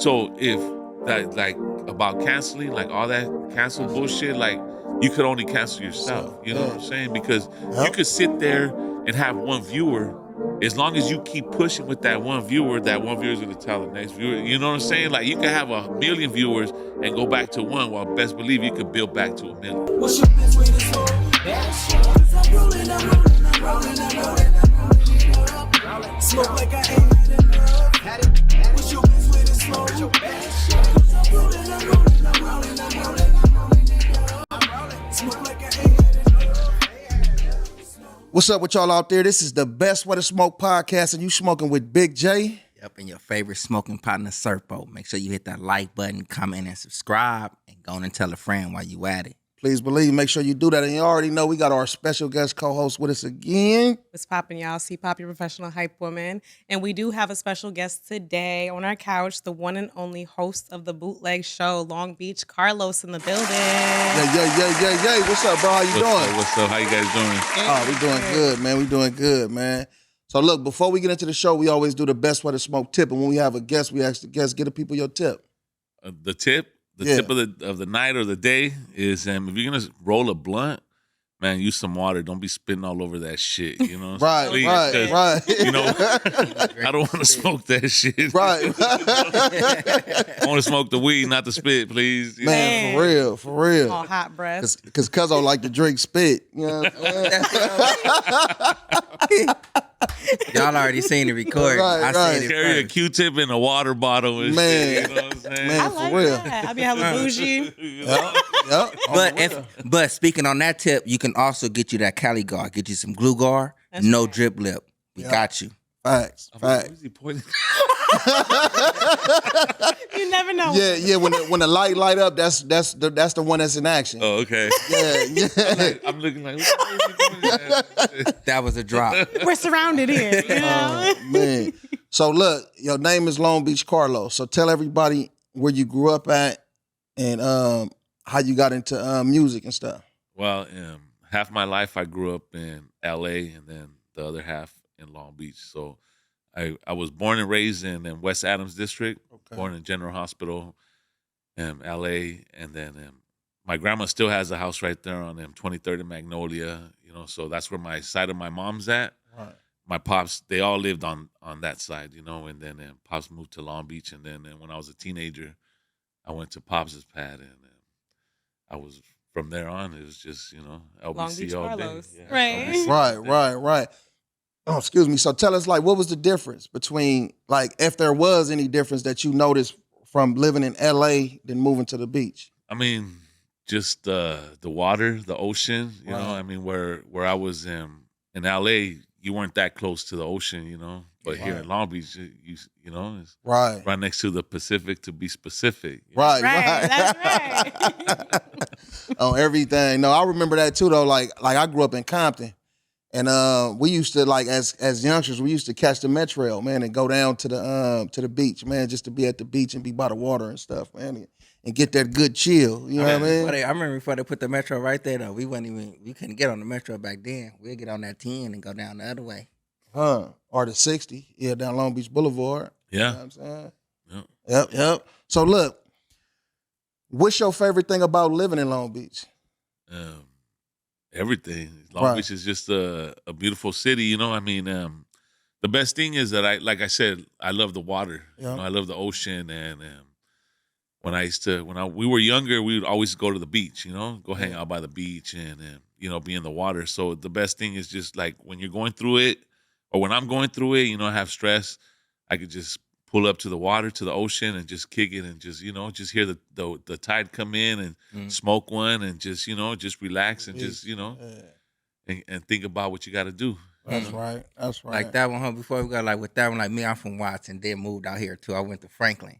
So if that like about canceling, like all that cancel bullshit, like you could only cancel yourself. You know what I'm saying? Because you could sit there and have one viewer. As long as you keep pushing with that one viewer is going to tell the next viewer. You know what I'm saying? Like you can have 1 million viewers and go back to one. While best believe you could build back to 1 million. What's your best way to slow? I'm rolling. Smoke like I ain't had enough. What's your best way to slow? I'm rolling. Smoke like I ain't had enough. What's up with y'all out there? This is the Best Way to Smoke podcast, and you smoking with Big J. Yep, and your favorite smoking partner, Serpo. Make sure you hit that like button, comment, and subscribe, and go on and tell a friend while you at it. Please believe, make sure you do that. And you already know we got our special guest co-host with us again. What's poppin', y'all? C-Pop, your professional hype woman. And we do have a special guest today on our couch, the one and only host of the Bootleg Show, Long Beach, Carlos in the building. Yeah. What's up, bro? How you doing? What's up? How you guys doing? Oh, we doing good, man. We doing good, man. So look, before we get into the show, we always do the Best Way to Smoke tip. And when we have a guest, we ask the guest, get the people your tip. The tip? The tip of the night or the day is if you're gonna roll a blunt, man, use some water. Don't be spitting all over that shit. You know, right. You know, I don't want to smoke that shit. Right. I want to smoke the weed, not the spit, please. You Man, know? for real. All hot breath. Because Cuzzo like to drink spit. You know what I'm saying? Y'all already seen the recording. Right. Seen it Carry first. a Q-tip in a water bottle and Man. shit. You know what I'm saying? Man, I like for real. that. I be hella bougie. Yep. But speaking on that tip, you can also get you that Cali guard. Get you some glue guard, That's no right. drip lip. We got you. Facts. Where's he pointing? You never know. Yeah. When the light up, that's the one that's in action. Oh, okay. Yeah. I'm looking like, what is he doing that? That was a drop. We're surrounded here, you know? Man. So look, your name is Long Beach Carlos. So tell everybody where you grew up at and how you got into music and stuff. Well, half my life I grew up in L.A. and then the other half in Long Beach. So I was born and raised in West Adams District, born in General Hospital, L.A. And then my grandma still has a house right there on 23rd and Magnolia, you know, so that's where my side of my mom's at. Right. My pops, they all lived on that side, you know, and then pops moved to Long Beach. And then when I was a teenager, I went to Pops' pad and I was, from there on, it was just, you know, LBC Long Beach all Carlos. day. Right. LBC all day. Right. Oh, excuse me. So tell us, like, what was the difference between, like, if there was any difference that you noticed from living in L.A. than moving to the beach? I mean, just the water, the ocean, you Right. know. I mean, where I was in LA, you weren't that close to the ocean, you know. But here in Long Beach, you know, it's Right. right next to the Pacific, to be specific. you know? Right. That's right. On everything. No, I remember that too, though. Like I grew up in Compton. And we used to, like, as youngsters, we used to catch the Metrail, man, and go down to the beach, man, just to be at the beach and be by the water and stuff, man, and get that good chill. You know what I mean? I remember before they put the Metro right there, though, we couldn't get on the Metro back then. We'd get on that 10 and go down the other way. Or the 60, down Long Beach Boulevard. Yeah. You know what I'm saying? Yep. So look, what's your favorite thing about living in Long Beach? Everything. Long Beach is just a beautiful city, you know. I mean, the best thing is that like I said, I love the water. Yeah. You know, I love the ocean, and when we were younger, we would always go to the beach, you know, go hang out by the beach and you know, be in the water. So the best thing is just like when you're going through it, or when I'm going through it, you know, I have stress, I could just pull up to the water, to the ocean, and just kick it and just, you know, just hear the tide come in and smoke one and just, you know, just relax and just, you know, and think about what you got to do. That's right. Like that one, huh? Before we got like with that one, like me, I'm from Watson, then moved out here too. I went to Franklin.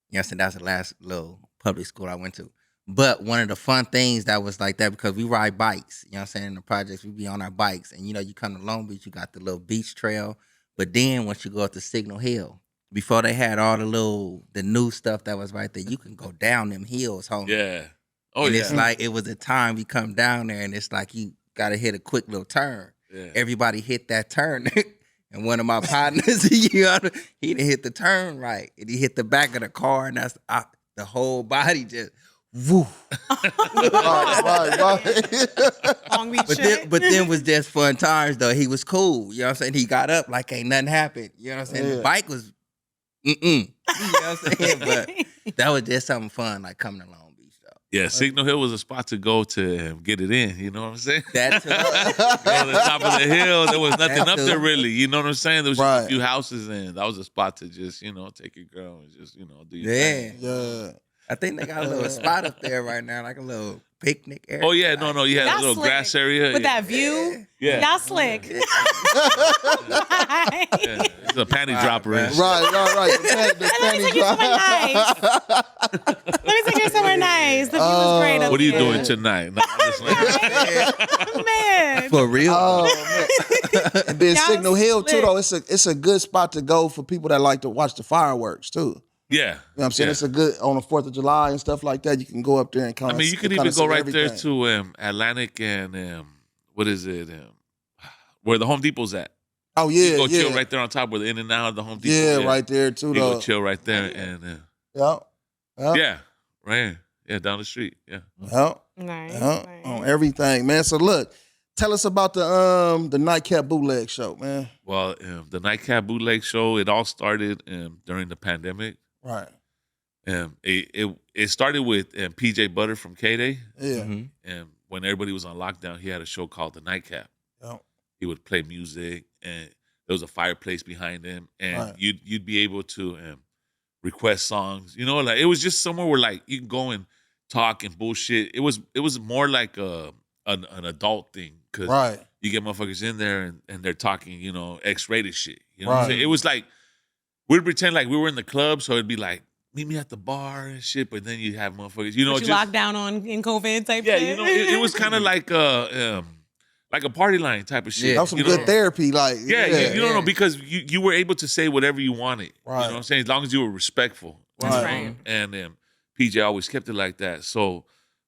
You know, so that's the last little public school I went to. But one of the fun things that was like that, because we ride bikes, you know what I'm saying? In the projects, we be on our bikes. And, you know, you come to Long Beach, you got the little beach trail. But then once you go up to Signal Hill, before they had all the new stuff that was right there, you can go down them hills, homie. Yeah. Oh, and yeah. it's like, it was a time we come down there and it's like you got to hit a quick little turn. Yeah. Everybody hit that turn. And one of my partners, he done hit the turn right, and he hit the back of the car, and that's the whole body just woo. Right. Long Beach But shit. then was just fun times though. He was cool. You know what I'm saying? He got up like ain't nothing happened. You know what I'm saying? Yeah. The bike was You know what I'm saying? But that was just something fun, like coming to Long Beach though. Yeah, Signal Hill was a spot to go to get it in. You know what I'm saying? That too. On the top of the hill, there was nothing up there Absolutely. really. You know what I'm saying? There was just Right. a few houses, and that was a spot to just take your girl and just do your Yeah. thing. Yeah. I think they got a little spot up there right now, like a little picnic area. Oh yeah, no, you had a That's little slick. grass area With yeah. that view. Yeah. Y'all slick. Yeah, it's a panty dropper. man. and Right. The Let me take you somewhere nice. Let me take you somewhere nice. The view is great up What are you there. doing tonight? No, I'm just like- Man. For real. Oh man. And then Y'all Signal Hill too, slick. though. It's a good spot to go for people that like to watch the fireworks too. yeah. You know what I'm saying? Yeah. It's a good on the 4th of July and stuff like that. You can go up there and kind I of. mean, you could even go right there to Atlantic and what is it? Where the Home Depot's at. Oh You yeah, can go yeah, chill right there on top where the In and Out of the Home Depot. yeah, right there too. You Though. go chill right there and Yeah, yeah, right here. Yeah, down the street. Yeah. yeah, Nice. yeah, nice. on everything, man. So look, tell us about the Night Cap Bootleg Show, man. Well, the Night Cap Bootleg Show, it all started during the pandemic. Right. It started with PJ Butter from K-Day. Yeah. Mhm. And when everybody was on lockdown, he had a show called The Night Cap. Yeah. He would play music, and there was a fireplace behind him, and Right. you'd be able to request songs. You know, like it was just somewhere where like you can go and talk and bullshit. It was more like an adult thing because Right. you get motherfuckers in there and they're talking, X-rated shit. You know what I'm Right. saying? It was like we'd pretend like we were in the club, so it'd be like, meet me at the bar and shit, but then you have motherfuckers, What you just locked down on in COVID type yeah, shit? it was kind of like a party line type of shit. Yeah. That was some you good know? therapy, like Yeah, you don't know because you were able to say whatever you wanted. You know Right. what I'm saying? As long as you were respectful. That's Right. right. And PJ always kept it like that. So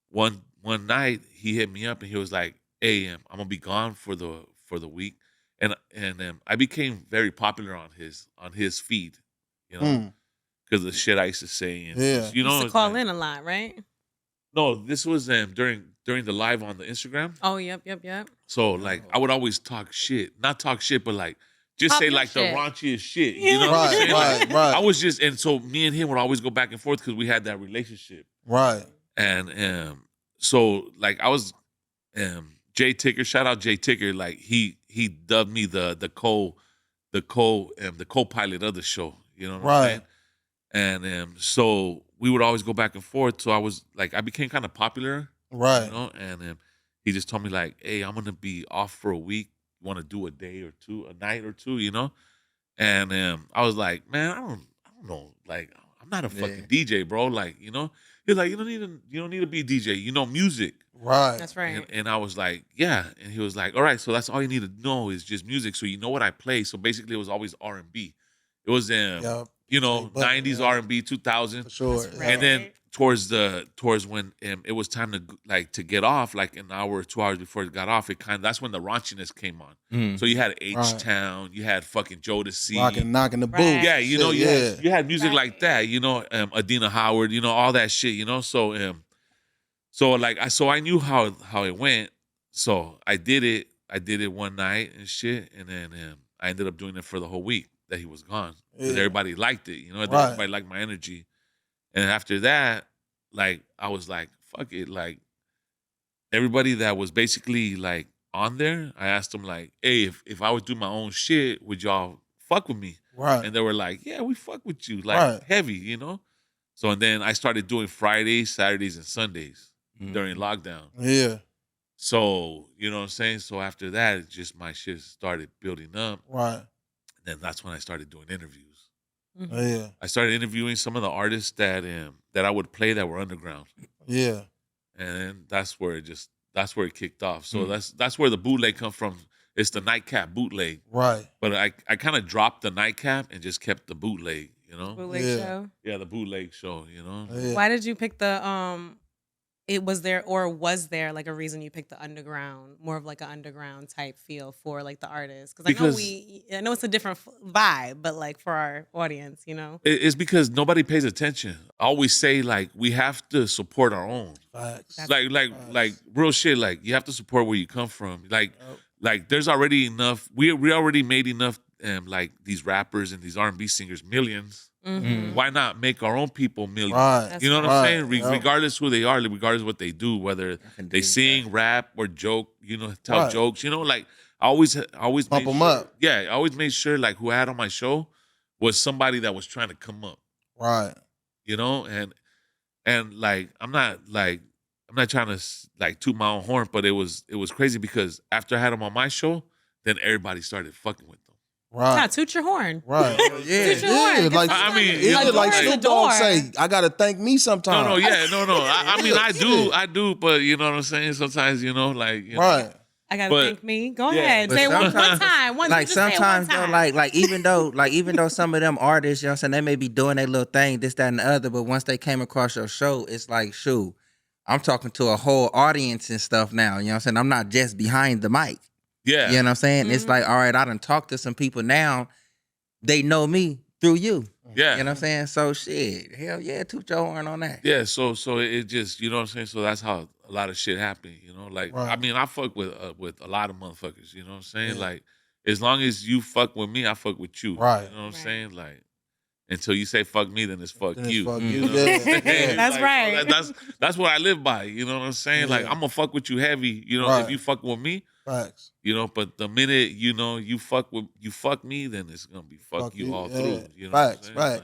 one night he hit me up and he was like, "Hey, I'm gonna be gone for the week," and I became very popular on his feed, Mm. because of the shit I used to say. And Yeah. you know, Used to call in a lot, right? No, this was during the live on the Instagram. Oh, yep. So like I would always talk shit, not talk shit, but like just Talk say your like shit. the raunchiest shit. Yeah. You know what I'm Right, saying? Like, right. I was just, and so me and him would always go back and forth because we had that relationship. Right. And so like I was Jay Ticker, shout out Jay Ticker, like he dubbed me the co-pilot of the show. You know what I'm saying? And so we would always go back and forth. So I became kind of popular. Right. You know, and he just told me like, "Hey, I'm gonna be off for a week. You want to do a day or two, a night or two, you know?" And I was like, "Man, I don't know. Like, I'm not a fucking DJ, bro. Like, you know." He's like, "You don't need to be a DJ. You know music." Right. That's right. And I was like, "Yeah." And he was like, "All right, so that's all you need to know is just music. So you know what I play." So basically, it was always R&B. It was Yeah. you know, But, 90s yeah. R&B, 2000. For sure. That's Yeah. And then towards when it was time to get off, like an hour or 2 hours before it got off, that's when the raunchiness came on. Mm. So you had H-Town, you had fucking Jodeci. Rocking, knocking the Right. boots. Yeah, you know, Shit, you had music Right. like that, you know, Adina Howard, you know, all that shit, you know. So I knew how it went. So I did it one night and shit, and then I ended up doing it for the whole week that he was gone. Because Yeah. everybody liked it, you know, Right. everybody liked my energy. And after that, like I was like, fuck it. Like everybody that was basically like on there, I asked them like, hey, if I would do my own shit, would y'all fuck with me? Right. And they were like, yeah, we fuck with you. Like Right. heavy, you know? So and then I started doing Fridays, Saturdays, and Sundays during lockdown. Yeah. So, you know what I'm saying? So after that, it just my shit started building up. Right. And that's when I started doing interviews. Yeah. I started interviewing some of the artists that I would play that were underground. Yeah. And that's where it kicked off. So that's where the bootleg come from. It's the Night Cap Bootleg. Right. But I kind of dropped the nightcap and just kept the bootleg, you know? Bootleg Yeah. Show. Yeah, the bootleg show, you know? Yeah. Why did you pick the was there like a reason you picked the underground, more of like an underground type feel for like the artist? Because I know it's a different vibe, but like for our audience, you know. It's because nobody pays attention. I always say like we have to support our own. Facts. Like real shit. Like you have to support where you come from. Like there's already enough. We already made enough. Like these rappers and these R&B singers millions. Mm-hmm. Why not make our own people millions? Right. You know what Right. I'm saying? Yep. Regardless who they are, regardless what they do, whether they sing, rap, or joke, tell Right. jokes. Like I always Pump made 'em sure, up. Yeah, I always made sure like who I had on my show was somebody that was trying to come up. Right. And like I'm not trying to like toot my own horn, but it was crazy because after I had them on my show, then everybody started fucking with them. Right. Nah, toot your horn. Right. Yeah. Toot your horn. like I mean, yeah, you know, like like- Snoop Dogg say, I gotta thank me sometimes. No, I mean, I do, but you know what I'm saying. Sometimes, like, Right. I gotta But- thank me. Go Yeah. ahead. But Say it one sometimes- time. Like just say it one sometimes though, time. like even though some of them artists, you know what I'm saying, they may be doing their little thing, this, that, and the other, but once they came across your show, it's like, shoot, I'm talking to a whole audience and stuff now. You know what I'm saying? I'm not just behind the mic. yeah, You know what I'm saying? Mm-hmm. It's like, all right, I done talked to some people now. They know me through you. yeah, You know what I'm saying? So shit, hell yeah, toot your horn on that. yeah. So it just, you know what I'm saying. So that's how a lot of shit happened. Like Right. I mean, I fuck with a lot of motherfuckers. You know what I'm saying? Like as long as you fuck with me, I fuck with you. Right. You know what I'm Right. saying? Like until you say fuck me, then it's fuck Then it's you. fuck You you. know what I'm Yeah. saying? That's Like, right. That's what I live by. You know what I'm saying? Like Yeah. I'm gonna fuck with you heavy. If Right. you fuck with me. Facts. But the minute you fuck me, then it's gonna be fuck you all yeah. through. You know what I'm Facts, saying? right. Like,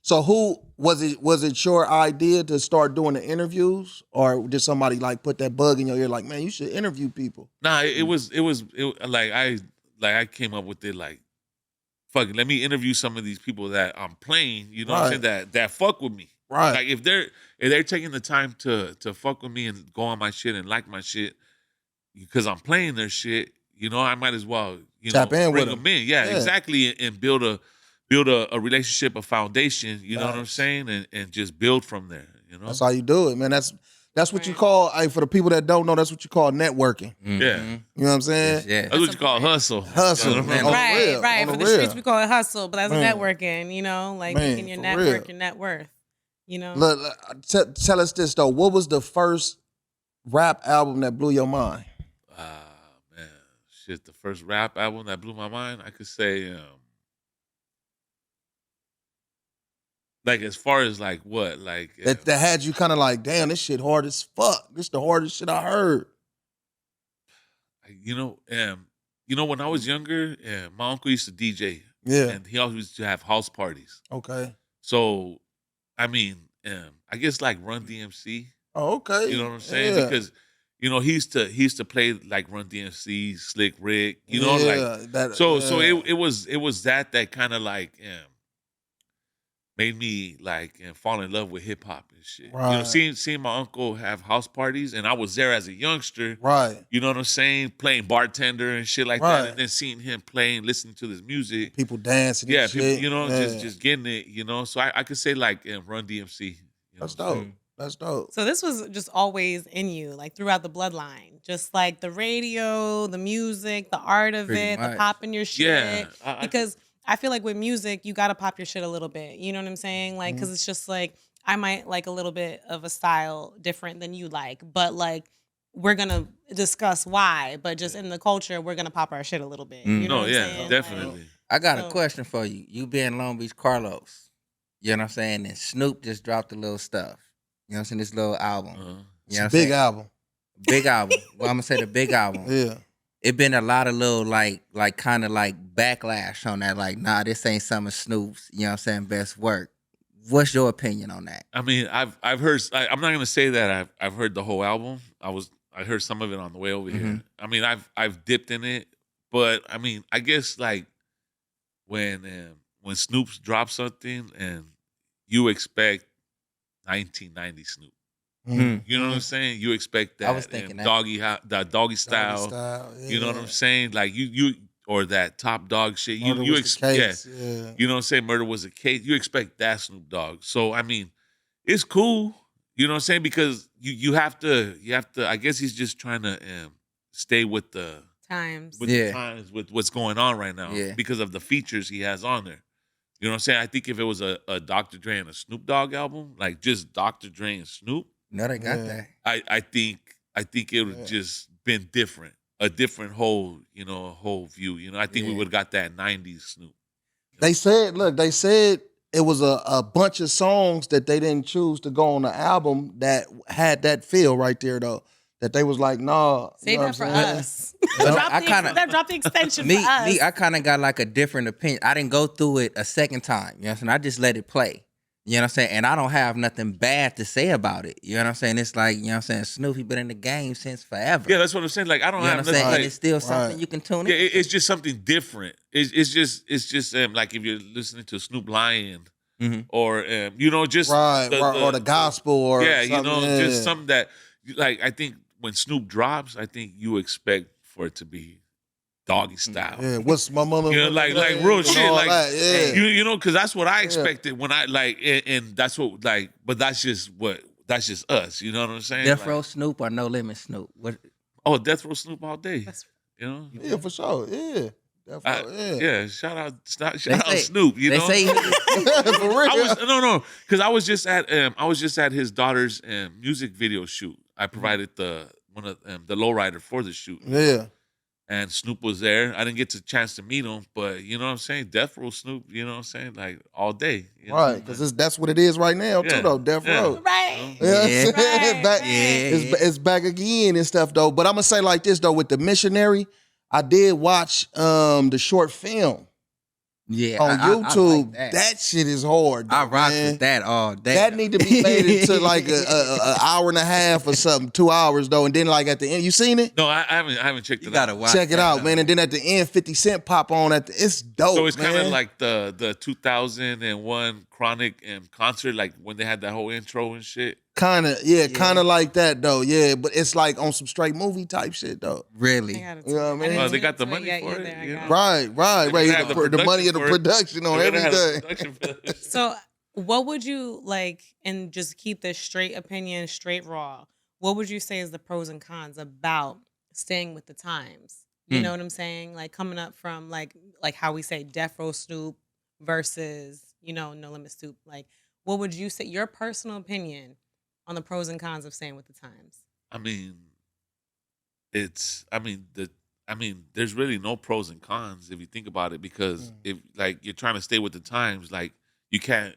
So who was it? Was it your idea to start doing the interviews, or did somebody like put that bug in your ear, like, man, you should interview people? nah, it was like I came up with it like, fuck it, let me interview some of these people that I'm playing. You know what I'm saying? That fuck with me. Right. Like if they're taking the time to fuck with me and go on my shit and like my shit because I'm playing their shit, I might as well Tap in with bring them. them in. Yeah, Yeah. exactly, and build a relationship, a foundation. You know what I'm Facts. saying, and just build from there. That's how you do it, man. That's what you Right. call. For the people that don't know, that's what you call networking. Yeah, You know what I'm saying? Yeah. that's what you call hustle. Hustle, You know what I'm man. saying? On the Right, real, right. on For the the streets, real. we call it hustle, but that's Man. networking. Like Man, making your for network real. your net worth. Tell us this though. What was the first rap album that blew your mind? Man, shit. The first rap album that blew my mind, I could say, like as far as like what, like That had you kind of like, damn, this shit hard as fuck. This the hardest shit I heard. when I was younger, my uncle used to DJ, Yeah. and he always used to have house parties. Okay. So, I mean, I guess like Run DMC. Oh, okay. You know what I'm saying? Yeah. Because he used to play like Run DMC, Slick Rick. Yeah, Like that- so yeah. it was that kind of like made me like fall in love with hip hop and shit. Right. Seeing my uncle have house parties, and I was there as a youngster. Right. You know what I'm saying? Playing bartender and shit like Right. that, and then seeing him playing, listening to this music. People dancing. Yeah, and people, shit. Yeah. just getting it. So I could say like Run DMC. You know That's what I'm dope. saying? That's dope. So this was just always in you, like throughout the bloodline. Just like the radio, the music, the art of Pretty it, the much. popping your shit. Yeah, Because I feel like with music, you got to pop your shit a little bit. You know what I'm saying? Like, because it's just like, I might like a little bit of a style different than you like, but like, we're going to discuss why. But just in the culture, we're going to pop our shit a little bit. You know No, what I'm yeah, saying? definitely. I got a So- question for you. You being Long Beach Carlos, you know what I'm saying? And Snoop just dropped a little stuff. You know what I'm saying? This little album. Uh-huh. You know It's what a I'm big saying? album. Big album. Well, I'm gonna say the big album. Yeah. It been a lot of little like kind of like backlash on that. Like, nah, this ain't some of Snoop's, you know what I'm saying, best work. What's your opinion on that? I mean, I've heard. I'm not gonna say that I've heard the whole album. I heard some of it on the way over here. Mhm. I mean, I've dipped in it, but I mean, I guess like when Snoop's drops something and you expect 1990 Snoop. Mhm. You know what I'm saying? You expect that I was thinking that. doggy style. Doggy You know what yeah. I'm saying? Like you or that Top Dog shit. Murder You was the expect case. Yeah. You know what I'm saying? Murder was a case. You expect that Snoop Dogg. So I mean, it's cool. You know what I'm saying? Because you have to. I guess he's just trying to stay with the Times. the times with what's going on right now Yeah. because of the features he has on there. You know what I'm saying? I think if it was a Dr. Dre and a Snoop Dogg album, like just Dr. Dre and Snoop, No, they got Yeah. that. I think it would have just been different, a different whole view. You know, I think we Yeah. would have got that '90s Snoop. They said it was a bunch of songs that they didn't choose to go on the album that had that feel right there though. That they was like, nah. Save you know that for what I'm saying? us. But drop, I the, kinda- drop the extension Me, for us. I kind of got like a different opinion. I didn't go through it a second time. You know what I'm saying? I just let it play. You know what I'm saying? And I don't have nothing bad to say about it. You know what I'm saying? It's like, you know what I'm saying? Snoop, he been in the game since forever. Yeah, that's what I'm saying. Like I don't You know have what I'm saying? nothing. And Like, it's still something Right. you can tune yeah, in. it's just something different. It's just like if you're listening to Snoop Lion Mhm. or just Right, or the gospel or yeah, something. just something that like I think when Snoop drops, I think you expect for it to be doggy style. Yeah, what's my mother? You know, like and real all shit, like that, yeah. you know, because that's what I expected when I like, and that's what like, but that's just us. You know what I'm saying? Death Like, Row Snoop or No Limit Snoop? What? oh, Death Row Snoop all day. That's- You know, Yeah, for sure. Yeah. yeah. Shout out They out say- Snoop. You They know, say he, For real. because I was just at his daughter's music video shoot. I provided the lowrider for the shoot. Yeah. And Snoop was there. I didn't get the chance to meet him, but you know what I'm saying? Death Row Snoop, you know what I'm saying? Like all day. You know? Right, because that's what it is right now, Yeah, too, though. Death yeah. Row. Right. You know what I'm Yeah. saying? Right, Back- right. It's back again and stuff, though. But I'm going to say like this, though, with The Missionary, I did watch the short film yeah, on I YouTube. like that shit is hard, I though, rock man. with that all day. That need to be made into like a hour and a half or something, 2 hours, though. And then like at the end, you seen it? No, I haven't checked You it gotta out. watch. Check it that, out, though. man. And then at the end, 50 Cent pop on it's dope. So it's kind of man. like the 2001 Chronic concert, like when they had that whole intro and shit. kind of like that though. Yeah, but it's like on some straight movie type shit though. Really? You know what I mean? Oh, they got the money for it, you know? Right. They have The money of the for it. production on They're gonna have the everything. production for it. So, what would you like, and just keep this straight opinion, straight raw? What would you say is the pros and cons about staying with the times? You know what I'm saying? Like coming up from like how we say Death Row Snoop versus No Limit Snoop. Like, what would you say? Your personal opinion on the pros and cons of staying with the times? I mean, there's really no pros and cons if you think about it, because if like you're trying to stay with the times, like you can't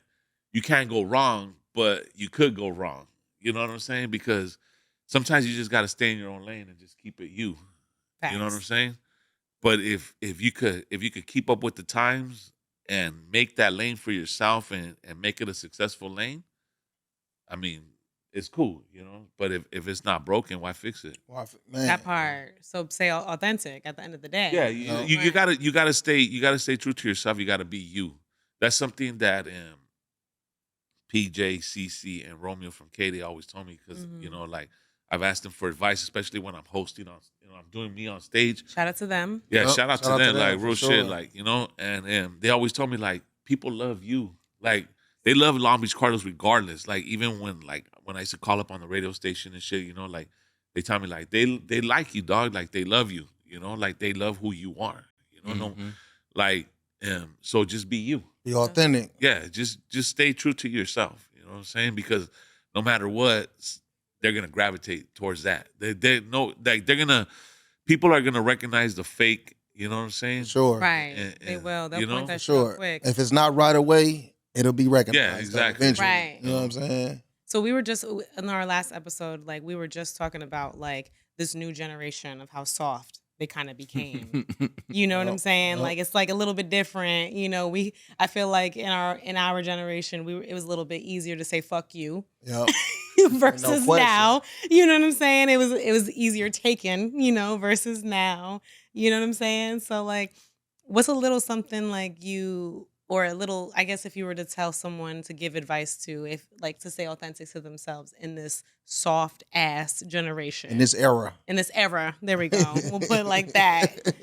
go wrong, but you could go wrong. You know what I'm saying? Because sometimes you just got to stay in your own lane and just keep it you. You know what I'm Facts. saying? But if you could keep up with the times and make that lane for yourself and make it a successful lane, I mean, it's cool, you know. But if it's not broken, why fix it? Man. That part. So say authentic at the end of the day. Yeah, No. you gotta stay true to yourself. You gotta be you. That's something that PJ, CC, and Romeo from K, they always told me, because like I've asked them for advice, especially when I'm hosting I'm doing me on stage. Shout out to them. Yeah, Yep, shout out to them, like for real sure. shit, like and they always told me like people love you, like they love Long Beach Cardinals regardless. Like even when I used to call up on the radio station and shit, like they tell me like they like you, dog, like they love you, like they love who you are, no, like so just be you. Be authentic. Yeah, just stay true to yourself. You know what I'm saying? Because no matter what, they're gonna gravitate towards that. People are gonna recognize the fake. You know what I'm saying? Sure. Right. And- They will. They'll you know? point that shit Sure. out quick. If it's not right away, it'll be recognized. Yeah, exactly. Eventually. Right. You know what I'm saying? So we were just in our last episode, like we were just talking about like this new generation of how soft they kind of became. You know what I'm saying? Yep. Like it's like a little bit different. I feel like in our generation, it was a little bit easier to say fuck you Yep. versus question. now. You know what I'm saying? It was easier taken, versus now. You know what I'm saying? So like, what's a little something like you or a little, I guess if you were to tell someone to give advice to, if like to stay authentic to themselves in this soft ass generation. In this era. There we go. We'll put it like that.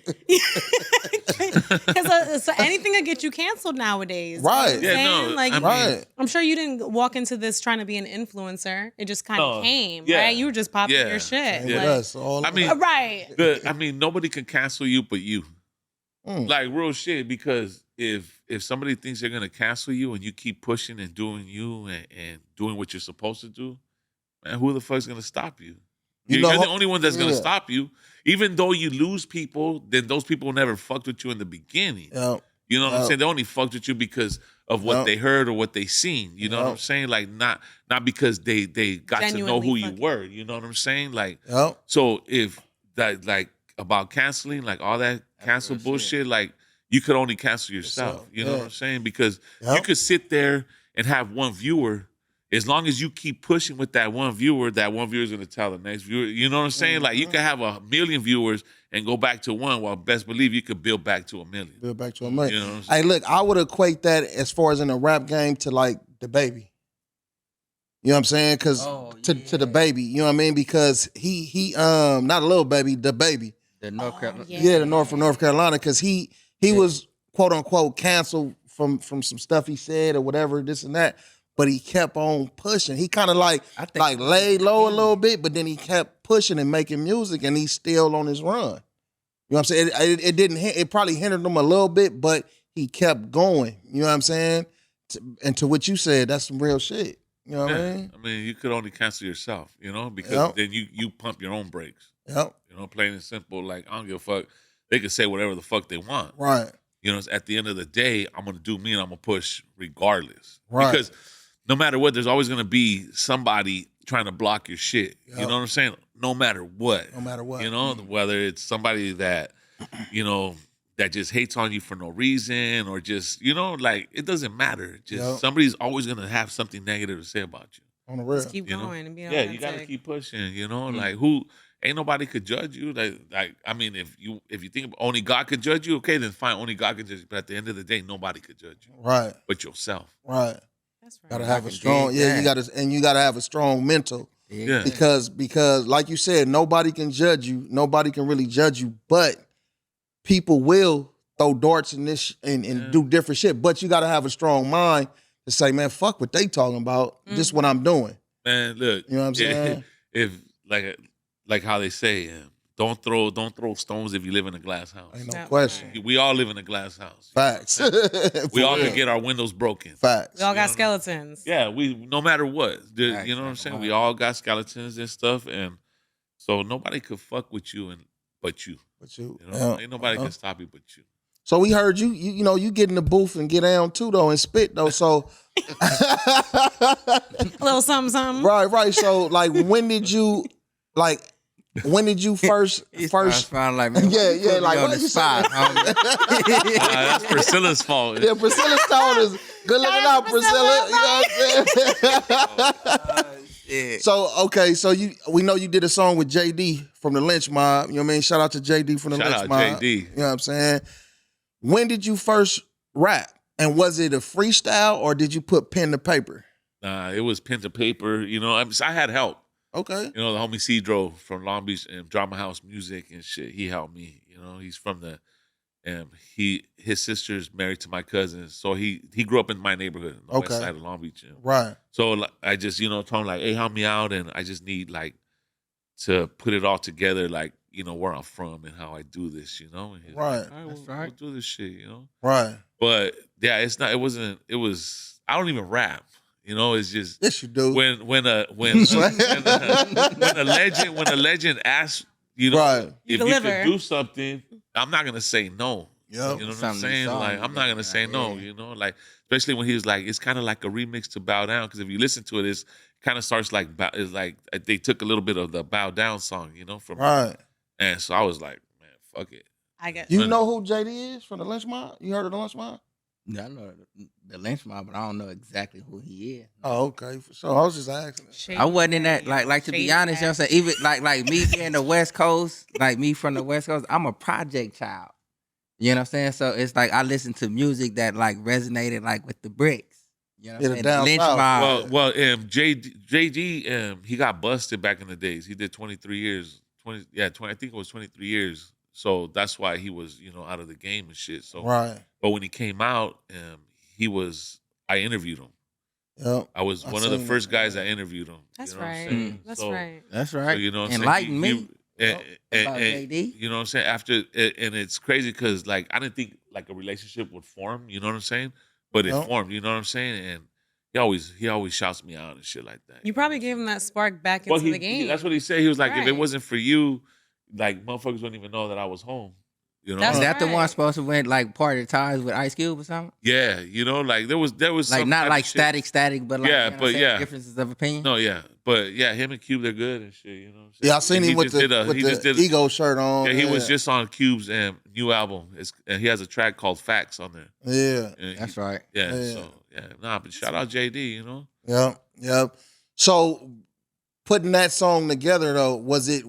Because so anything will get you canceled nowadays. Right. You know what I'm Yeah, saying? no, Like, I mean- Right. I'm sure you didn't walk into this trying to be an influencer. It just kind of No. came, Yeah. right? You were just popping Yeah. your shit. With Like, us, all I mean, right. I mean, nobody can cancel you but you. Like real shit, because if somebody thinks they're gonna cancel you and you keep pushing and doing you and doing what you're supposed to do, man, who the fuck's gonna stop you? You You're know- the only one that's gonna yeah. stop you. Even though you lose people, then those people never fucked with you in the beginning. Yeah. You know what I'm Yep. saying? They only fucked with you because of what Yep. they heard or what they seen. You know what I'm Yep. saying? Like not because they got to know Genuinely who you fucking- were. You know what I'm saying? Like Yep. so if that like about canceling, like all that cancel real shit. bullshit, like you could only cancel yourself. Yourself, You know yeah. what I'm saying? Because you Yep. could sit there and have one viewer. As long as you keep pushing with that one viewer is going to tell the next viewer. You know what I'm saying? Like you Mm-hmm. could have 1 million viewers and go back to one. Well, best believe you could build back to 1 million. Build back to a million. You know what I'm saying? Hey, look, I would equate that as far as in the rap game to like the baby. You know what I'm saying? Because to the baby, you know what I mean? Because he not a little baby, the baby. The North Carolina. Yeah, the North Carolina, because he was quote unquote canceled from some stuff he said or whatever, this and that. But he kept on pushing. He kind of like laid low a little bit, but then he kept pushing and making music, and he's still on his run. You know what I'm saying? It didn't. It probably hindered him a little bit, but he kept going. You know what I'm saying? And to what you said, that's some real shit. You know what I mean? I mean, you could only cancel yourself, you know, because Yep. then you pump your own brakes. Yep. You know, plain and simple. Like, I don't give a fuck. They can say whatever the fuck they want. Right. You know, at the end of the day, I'm going to do me and I'm going to push regardless. Right. Because no matter what, there's always going to be somebody trying to block your shit. Yep. You know what I'm saying? No matter what. No matter what. You know, whether it's somebody that, you know, that just hates on you for no reason or just, you know, like, it doesn't matter. Just Yep. somebody's always going to have something negative to say about you. On the real. Just keep You know? going and be Yeah, you authentic. gotta keep pushing. You know, Mm-hmm. like who ain't nobody could judge you. Like I mean, if you think only God could judge you, okay, then fine, only God can judge you. But at the end of the day, nobody could judge you, Right. but yourself. Right. That's right. Gotta have a can strong. dig Yeah, that. you gotta have a strong mental. Yeah. Because like you said, nobody can judge you. Nobody can really judge you, but people will throw darts in this and do different shit. But you gotta have a strong mind to say, man, fuck what they talking about. This is what I'm doing. Man, look, You know what I'm saying? If like how they say, don't throw stones if you live in a glass house. Ain't no That question. part. We all live in a glass house. Facts. We all For could real. get our windows broken. Facts. We all got You know? skeletons. Yeah, we no matter what, Facts, you know what I'm that's saying. right. We all got skeletons and stuff, and so nobody could fuck with you but you. But you, You know, yeah. ain't nobody Uh-huh. can stop you but you. So we heard you know, you get in the booth and get down too though and spit though. So A little something, something. right. So like when did you first Sound like, man, Yeah, why you put me like, on why the you spot, homie? That's Priscilla's fault. Yeah, Priscilla's told us good looking out, Priscilla. You know what I'm saying? Yeah. So okay, so we know you did a song with JD from the Lynch Mob. You know what I mean? Shout out to JD from the Shout Lynch out Mob. JD. You know what I'm saying? When did you first rap? And was it a freestyle or did you put pen to paper? Nah, it was pen to paper. You know, I had help. Okay. You know, the homie Cedro from Long Beach and Drama House Music and shit. He helped me. You know, he's from the, his sister's married to my cousin, so he grew up in my neighborhood, on the west Okay. side of Long Beach. Right. So like, I just, you know, told him like, hey, help me out, and I just need like to put it all together, like, you know, where I'm from and how I do this, you know. And he's Right. like, all right, That's we'll right. do this shit, you know. Right. But yeah, it was. I don't even rap, you know. It's just Yes, you do. when a legend asks, you know, Right. if You you deliver. could do something, I'm not gonna say no. Yep. You know what I'm Something you saying? saw, Like, I'm not yeah, gonna say no. yeah. You know, like especially when he was like, it's kind of like a remix to Bow Down, because if you listen to it, it's kind of starts like it's like they took a little bit of the Bow Down song, you know, from Right. and so I was like, man, fuck it. I get You know who JD is from the Lynch Mob? You heard of the Lynch Mob? Yeah, I know the Lynch Mob, but I don't know exactly who he is. Oh, okay. For sure. I was just asking. I wasn't in that. Like to be honest, you know what I'm saying? Even like me being the West Coast, like me from the West Coast, I'm a project child. You know what I'm saying? So it's like I listen to music that like resonated like with the bricks. You know what I'm saying? down Lynch south. mob. Well, JD, he got busted back in the days. He did 23 years. 20, I think it was 23 years. So that's why he was, out of the game and shit. So, Right. but when he came out, I interviewed him. Yep. I was one of the first guys I interviewed him. That's you know what I'm right. saying? That's So- right. That's So, right. you know what I'm Enlighten saying? me. And, About JD. you know what I'm saying? And it's crazy because like I didn't think like a relationship would form. You know what I'm saying? But it Nope. formed. You know what I'm saying? And he always shouts me out and shit like that. You probably gave him that spark back Well, into the game. that's what he said. He was like, if it Right. wasn't for you, like motherfuckers wouldn't even know that I was home. You know? That's Is that the right. one supposed to win like part of the ties with Ice Cube or something? Yeah, like there was Like some not type like of shit. static, but like Yeah, you know what but I'm saying? yeah. Differences of opinion. No, yeah, but yeah, him and Cube, they're good and shit. You know what I'm saying? Yeah, I seen And him he with just did the ego shirt on. Yeah, he was just on Cube's new album. And he has a track called Facts on there. Yeah. And That's right. Yeah, Yeah. so but shout out JD, Yep. Yep. So putting that song together though, was it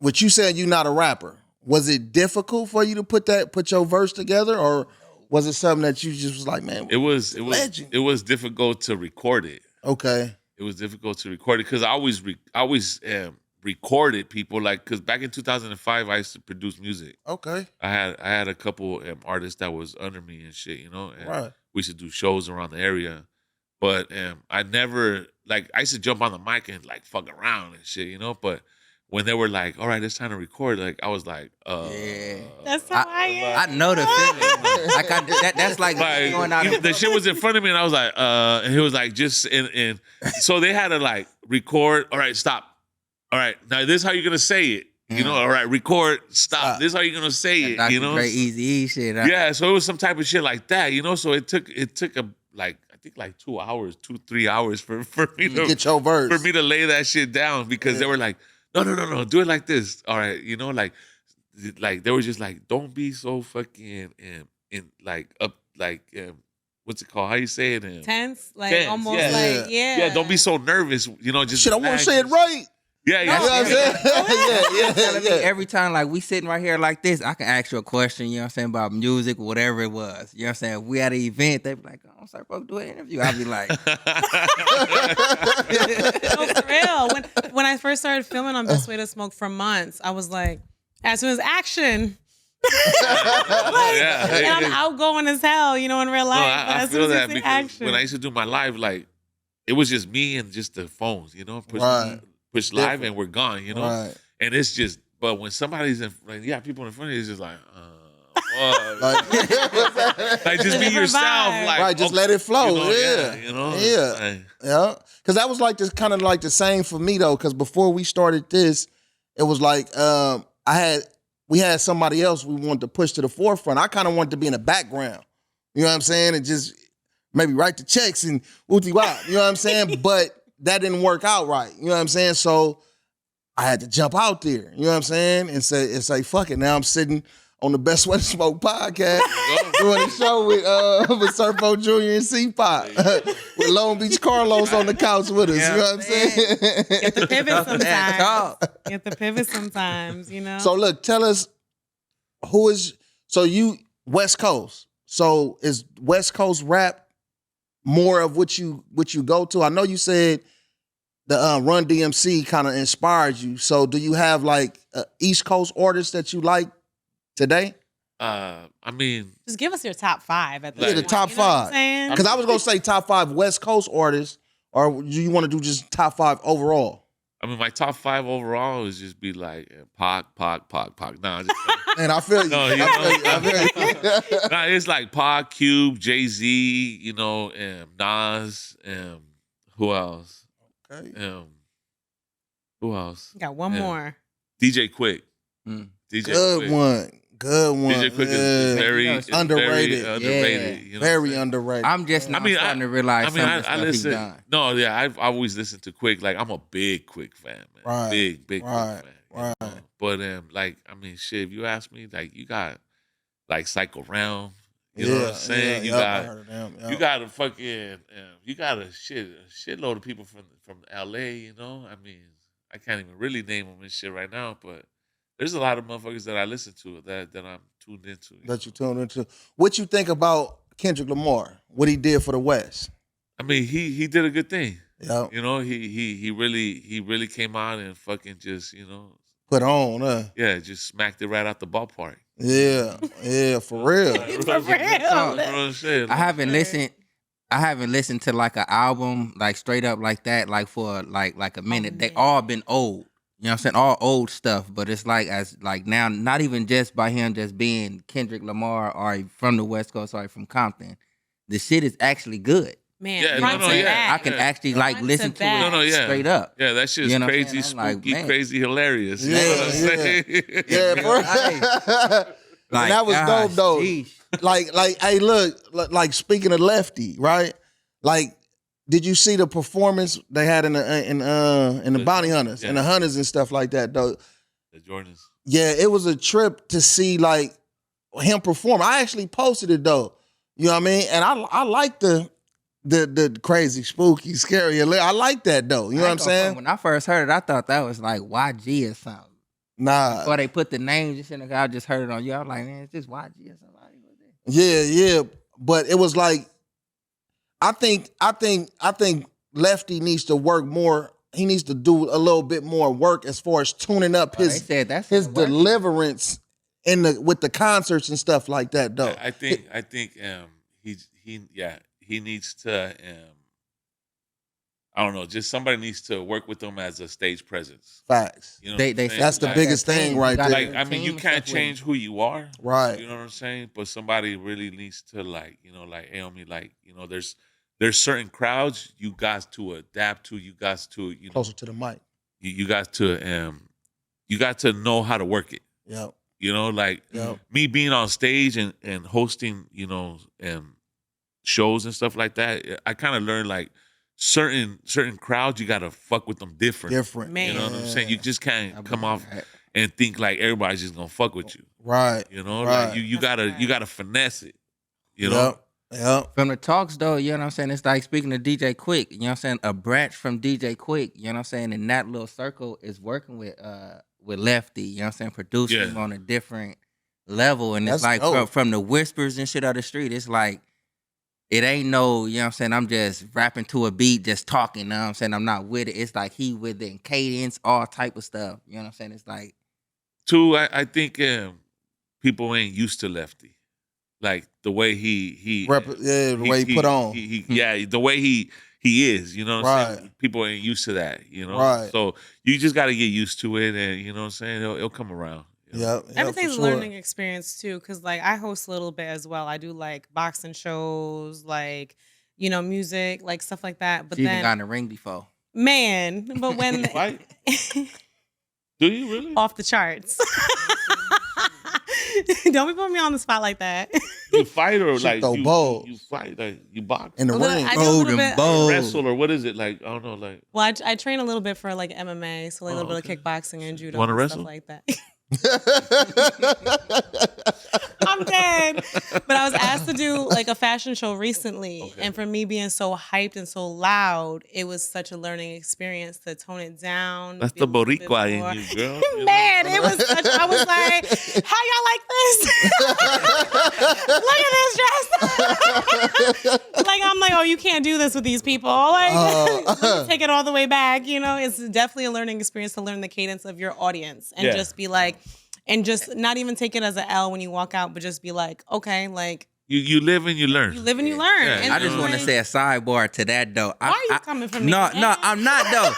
what you said you're not a rapper? Was it difficult for you to put your verse together, or was it something that you just was like, man, It was legend. it was difficult to record it. Okay. It was difficult to record it because I always recorded people because back in 2005 I used to produce music. Okay. I had a couple artists that was under me and shit, and Right. we used to do shows around the area. But I never I used to jump on the mic and fuck around and shit, But when they were like, "All right, it's time to record," I was like, Yeah. That's how I am. I know the feeling. That's like going out. the shit was in front of me, and I was like, and he was like, just and so they had to record. All right, stop. All right, now this is how you're gonna say it. All right, record, stop. This is how you're gonna say it. Dr. Dre, Easy shit. Yeah, so it was some type of shit like that. So it took I think 2 hours, 3 hours for me to Get your verse. for me to lay that shit down because they were like, no, do it like this. All right, they were just like, don't be so fucking what's it called? How you say it? Tense, Tense, almost yeah. yeah. Don't be so nervous. Just Shit, I want to relax. say it right. Yeah, You know what I'm saying? Telling me yeah. every time we sitting right here like this, I can ask you a question, you know what I'm saying, about music, whatever it was. You know what I'm saying? If we had an event, they'd be like, oh, sorry, bro, do an interview. I'd be like, No, for real. When I first started filming on Best Way to Smoke for months, I was like, as soon as action. And I'm outgoing as hell, in real life. No, but I as soon feel as that it's because action. when I used to do my live, it was just me and just the phones, push live and we're gone, Right. And it's just, but when somebody's people in front of you, it's just just be Different yourself, vibe. Right, just let it flow. Yeah. yeah. Yeah. Because that was kind of the same for me though. Because before we started this, it was we had somebody else we wanted to push to the forefront. I kind of wanted to be in the background. You know what I'm saying? And just maybe write the checks and wooty wop. You know what I'm saying? But that didn't work out right. You know what I'm saying? So I had to jump out there. You know what I'm saying? And say fuck it. Now I'm sitting on the Best Way to Smoke podcast doing a show with Surfo Jr. and C-Pop with Long Beach Carlos on the couch with us. Yeah, you know what I'm saying? You have to pivot sometimes. talk. You have to pivot sometimes, So look, tell us you West Coast. So is West Coast rap more of what you go to? I know you said the Run DMC kind of inspired you. So do you have East Coast artists that you like today? I mean, just give us your top 5 at the Yeah, the top 5. Because I was gonna say top 5 West Coast artists, or do you want to do just top 5 overall? I mean, my top 5 overall is just be Pac. Nah, just, And I feel you. No, I feel you. nah, it's Pac, Cube, Jay-Z, Nas, who else? Okay. Who else? Got one more. DJ Quick. Mm. DJ Good Quick. one. Good one. DJ Quick is very It's underrated. Very underrated. You know what I'm Very saying? underrated. I'm just now starting to realize some of the stuff he's listen. done. No, yeah, I've always listened to Quick. I'm a big Quick fan, man. Right, Big Quick right, fan. right. But shit. If you ask me, you got Psycho Realm. You know what I'm saying? Yeah, I heard of them, yeah. You got a fucking. You got a shitload of people from LA. I mean, I can't even really name them and shit right now, but There's a lot of motherfuckers that I listen to that I'm tuned into. That you tuned into. What you think about Kendrick Lamar? What he did for the West? I mean, he did a good thing. Yeah. You know, he really came out and fucking just, you know, Put on, yeah, just smacked it right out the ballpark. Yeah, for real. For real. You know what I'm saying? I haven't listened to like an album like straight up like that like for like a minute. They all been old. You know what I'm saying? All old stuff, but it's like as like now, not even just by him just being Kendrick Lamar or from the West Coast or from Compton. The shit is actually good. Man, Yeah, front to back. I can actually like Front listen to back. it straight up. Yeah, that shit's You know what I'm crazy, saying? I'm like, spooky, man. crazy, hilarious. You Yeah, know what I'm saying? Yeah, bro. Like, that was gosh, dope though. sheesh. Like, hey, look, like speaking of Lefty, right? Like, did you see the performance they had in the Bounty Hunters and the Hunters and stuff like that though? The Jordans. Yeah, it was a trip to see like him perform. I actually posted it though. You know what I mean? And I like the crazy, spooky, scary. I like that though. You know what I'm saying? When I first heard it, I thought that was like YG or something. Nah. Before they put the names just in the I just heard it on you. I was like, man, it's just YG or somebody. Yeah. But it was like, I think Lefty needs to work more. He needs to do a little bit more work as far as tuning up his deliverance with the concerts and stuff like that though. I think he needs to I don't know, just somebody needs to work with him as a stage presence. Facts. You know that's the biggest thing right there. Like, I mean, you can't change who you are. Right. You know what I'm saying? But somebody really needs to like, you know, like, hey, homie, like, you know, there's certain crowds you got to adapt to. You got to, you know, closer to the mic. You got to know how to work it. Yep. You know, like me being on stage and hosting, you know, shows and stuff like that. I kind of learned like certain crowds you gotta fuck with them different. Man. You know what I'm saying? You just can't come off and think like everybody's just gonna fuck with you. Right. You know, right. like you gotta finesse it. You know. Yep. From the talks though, you know what I'm saying? It's like speaking to DJ Quick, you know what I'm saying? A branch from DJ Quick, you know what I'm saying? And that little circle is working with Lefty, you know what I'm saying? Producing him on a different level. And it's like from the whispers and shit of the street, it's like it ain't no, you know what I'm saying? I'm just rapping to a beat, just talking, you know what I'm saying? I'm not with it. It's like he with it, cadence, all type of stuff. You know what I'm saying? It's like. Two, I think people ain't used to Lefty. Like the way the way he put on. The way he is, you know what I'm saying? People ain't used to that, you know? Right. So you just got to get used to it and, you know what I'm saying? It'll come around. Yeah, everything's a learning experience too, because like I host a little bit as well. I do like boxing shows, like, you know, music, like stuff like that. But you then even got in the ring before. Man, but when Fight? Do you really? Off the charts. Don't be putting me on the spot like that. You fight or like you fight, like you box in the ring. I do a little bit, wrestle or what is it like? I don't know, like. Well, I train a little bit for like MMA, so like a little bit of kickboxing and judo and stuff like that. I'm dead. But I was asked to do like a fashion show recently, and for me being so hyped and so loud, it was such a learning experience to tone it down. That's the Boricua in you, girl. Man, it was such. I was like, "How y'all like this? Look at this dress." Like I'm like, "Oh, you can't do this with these people." Like, take it all the way back. You know, it's definitely a learning experience to learn the cadence of your audience and just be like. And just not even take it as an L when you walk out, but just be like, okay, like. You live and you learn. You live and you learn. Yeah. And I just want to say a sidebar to that, though. Why are you coming from me? No, I'm not, though.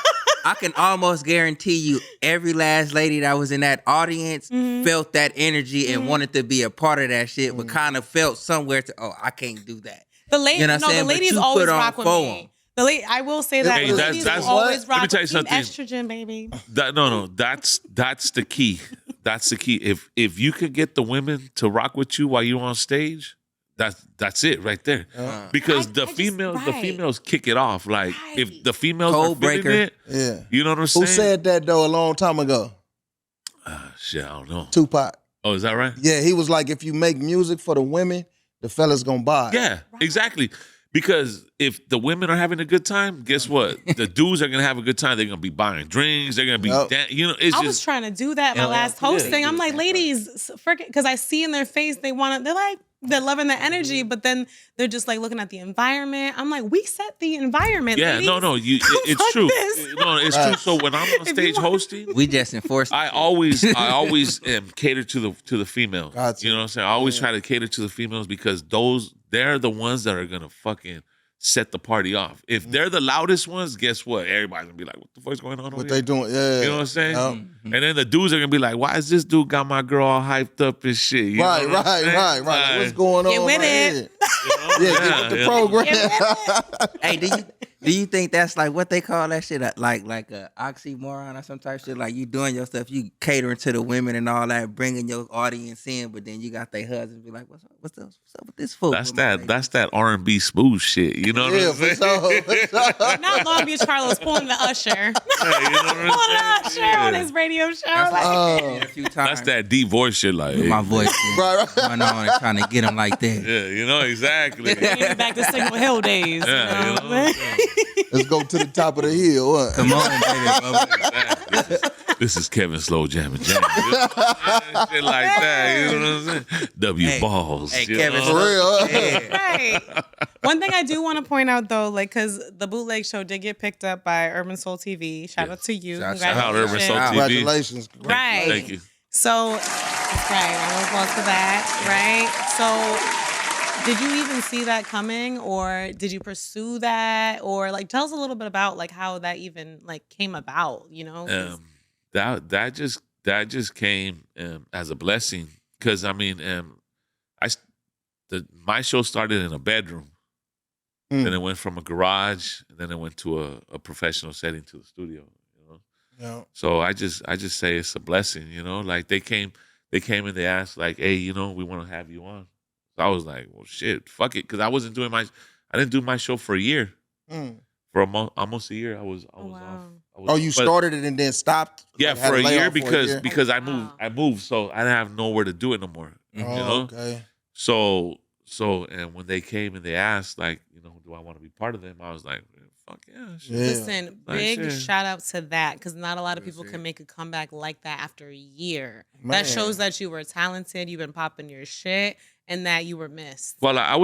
I can almost guarantee you every last lady that was in that audience felt that energy and wanted to be a part of that shit, but kind of felt somewhere I can't do that. The ladies always rock with me. I will say that the ladies always rock with estrogen, baby. That's the key. That's the key. If you could get the women to rock with you while you're on stage, that's it right there. Because the females kick it off. Like if the females are feeling it, you know what I'm saying? Who said that though a long time ago? Shit, I don't know. Tupac. Oh, is that right? Yeah, he was like, if you make music for the women, the fellas gonna buy. Yeah, exactly. Because if the women are having a good time, guess what? The dudes are gonna have a good time. They're gonna be buying drinks. They're gonna be, it's I just. was trying to do that my last hosting. I'm like, ladies, forget, because I see in their face they're like, they're loving the energy, but then they're just like looking at the environment. I'm like, we set the environment. Yeah, ladies. no, it's true. this. No, it's true. So when I'm on stage hosting, We just enforce. I always cater to the females. Gotcha. You know what I'm saying? I always try to cater to the females because they're the ones that are gonna fucking set the party off. If they're the loudest ones, guess what? Everybody's gonna be like, what the fuck's going on over What here? they doing? Yeah. You know what I'm saying? Yep. And then the dudes are gonna be like, why is this dude got my girl all hyped up and shit? You know Right. what I'm saying? Like, what's going on? Get with right it. here? You know? Yeah, get with the program. Hey, do you think that's like what they call that shit? Like a oxymoron or some type of shit? Like you doing your stuff, you catering to the women and all that, bringing your audience in, but then you got their husbands be like, what's up with this fool? That's that R&B smooth shit. You know what Yeah, I'm for saying? sure. Not Long Beach Carlos pulling the usher. Yeah, you know what I'm Pulling the saying? usher on Yeah. his radio show. That's Like, a few times. That's that deep voice shit, like hey. My voice Right. going on and trying to get them like that. Yeah, you know exactly. getting back to Signal Hill days. Yeah, you you know? know what I'm saying? Let's go to the top of the hill. What? Come on, baby. Exactly. This is Kevin Slow jamming. You know? Shit like that. You know what I'm saying? W balls. Hey, you Kevin know? For real. Right. One thing I do want to point out though, like, because the Bootleg Show did get picked up by Urban Soul TV. Shout out to you. Shout out Urban Soul TV. Congratulations. Right. Thank you. So, that's right. Round of applause for that. Right. So, did you even see that coming, or did you pursue that, or like tell us a little bit about like how that even like came about? You know. That just came as a blessing because I mean my show started in a bedroom, then it went from a garage, and then it went to a professional setting to the studio. You know, Yeah. so I just say it's a blessing. You know, like they came and they asked like, hey, you know, we want to have you on. So I was like, well, shit, fuck it, because I didn't do my show for a year. For almost a year, I was off. You started it and then stopped? Yeah, Like, had for a year layoff because I moved. Wow. I moved, so I didn't have nowhere to do it no more. Oh, You know, okay. so and when they came and they asked, like, you know, do I want to be part of them? I was like, fuck yeah. Shit. Yeah. Listen, big shit. shout out to that because not a lot of people can make a comeback like that after a year. That shows that you were talented, you've been popping your shit, and that you were missed. Well, I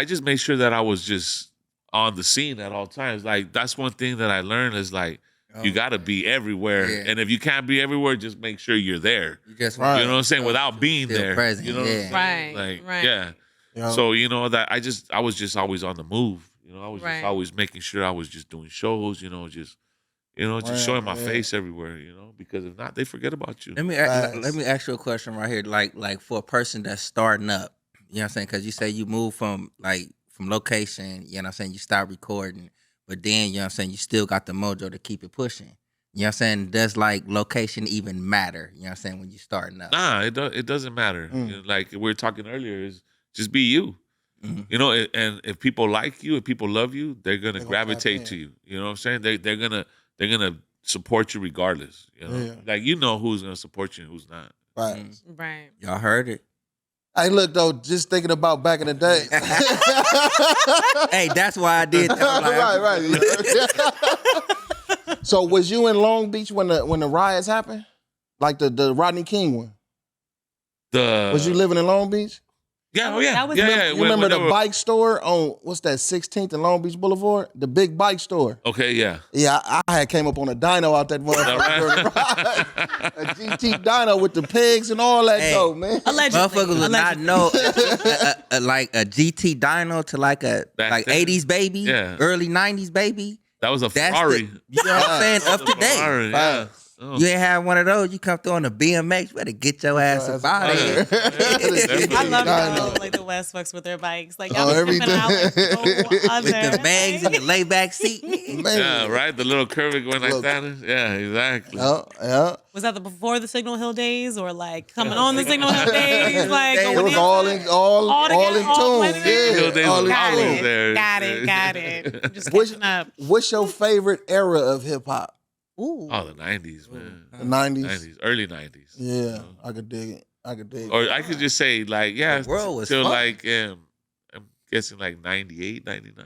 just made sure that I was just on the scene at all times. Like that's one thing that I learned is like you got to be everywhere, Yeah. and if you can't be everywhere, just make sure you're there. You just Right. You know what I'm saying? Without being Still there, present, you know what I'm yeah. saying? Right, Like, right. yeah. Yeah. So you know that I was just always on the move. You know, I was Right. just always making sure I was just doing shows. You know, just Right, showing my yeah. face everywhere. You know, because if not, they forget about you. Let me ask you a question right here. Like for a person that's starting up, you know what I'm saying? Because you say you moved from location, you know what I'm saying? You stopped recording, but then, you know what I'm saying, you still got the mojo to keep it pushing. You know what I'm saying? Does like location even matter? You know what I'm saying? When you starting up. Nah, it doesn't matter. You know, like we were talking earlier, is just be you. Mhm. You know, and if people like you, if people love you, they're gonna gonna gravitate tap to in. you. You know what I'm saying? They're gonna support you regardless. You know, Yeah. like you know who's gonna support you and who's not. Right. Right. Y'all heard it. Hey, look though, just thinking about back in the day. Hey, that's why I did that. I'm like, right. So was you in Long Beach when the riots happened? Like the Rodney King one? Was you living in Long Beach? Yeah, oh yeah, That was yeah. You remember when the they were- bike store on what's that 16th and Long Beach Boulevard? The big bike store. Okay, yeah. Yeah, I had came up on a dyno out that motherfucker. A GT dyno with the pegs and all that Hey. dope, man. Allegedly. motherfuckers would not know like a GT dyno to like a Back then. 80s baby, Yeah. early 90s baby. That was a That's Ferrari. you know what I'm saying? Up to date. Ferrari, yeah. Oh. You ain't have one of those. You come through on a BMX. You better get your ass up out of here. I love Dyno. how like the West fucks with their bikes. Like Oh, y'all every be out like day. no other. With the bags in the layback seat. Man. Yeah, right. The little curving going like Look. that. Yeah, exactly. Yeah. Was that the before the Signal Hill days or like coming on the Signal Hill days? Like It going It was into all it? in all together, in all tune. blended in? Hill days all was in Got always tune. it. there. Got it. Just Which- catching up. What's your favorite era of hip hop? Ooh. Oh, the 90s, man. The 90s? 90s, early 90s. Yeah, I could dig it. Or I could just say, like, yeah, The world was till fun. like, guessing like 98, 99.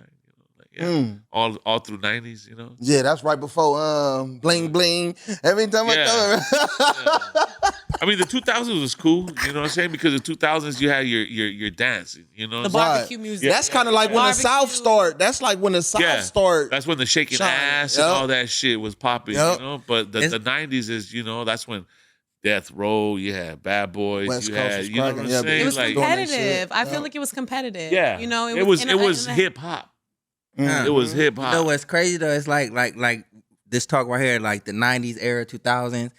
All through 90s, you know. Yeah, that's right before Bling Bling. Every time I come I mean, the 2000s was cool, you know what I'm saying? Because the 2000s, you had your dancing, you know. The barbecue music. That's kind of like when the Barbecue. South start. That's like when the South start. That's when the shaking Shine. ass and all that shit was popping, you know. But the 90s is, you know, that's when Death Row, you had Bad Boys, West you Coast had, was you know what I'm cracking, yeah, saying? It was Like, competitive. I feel like it was competitive. yeah, You know, it was hip hop. It was hip hop. You know what's crazy though? It's like this talk right here, like the 90s era, 2000s.